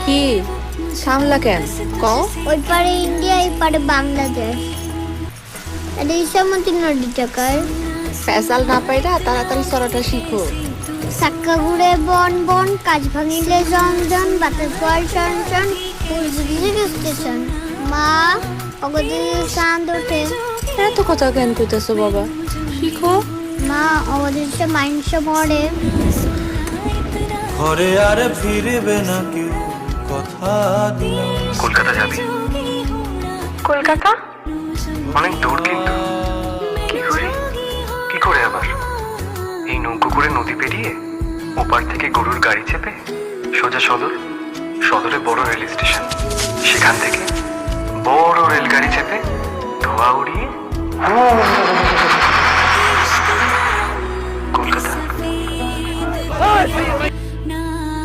কি সামলা কেন কও? ওই পারে ইন্ডিয়া, এই পারে বাংলাদেশ। এটা ইসামতি নদী টাকার। ফেসাল না পাইরা তাড়াতাড়ি সরাটা শিখো। সাক্কা ঘুরে বন বন, কাজ ভাঙিলে জন জন, বাতাস বয় শন শন, ফুল বুঝিয়ে স্টেশন। মা অগদি চাঁদ ওঠে। এত কথা কেন কইতেছো বাবা? শিখো। মা অগদিতে মাইন্স মরে। ঘরে আর ফিরবে না কেউ, কথা দিলাম। কলকাতা যাবি? কলকাতা অনেক দূর কিন্তু। কি করে আবার? এই নৌকো করে নদী পেরিয়ে ওপার থেকে গরুর গাড়ি চেপে সোজা সদরে বড় রেল স্টেশন, সেখান থেকে বড় রেলগাড়ি চেপে ধোয়া উড়িয়ে কলকাতা।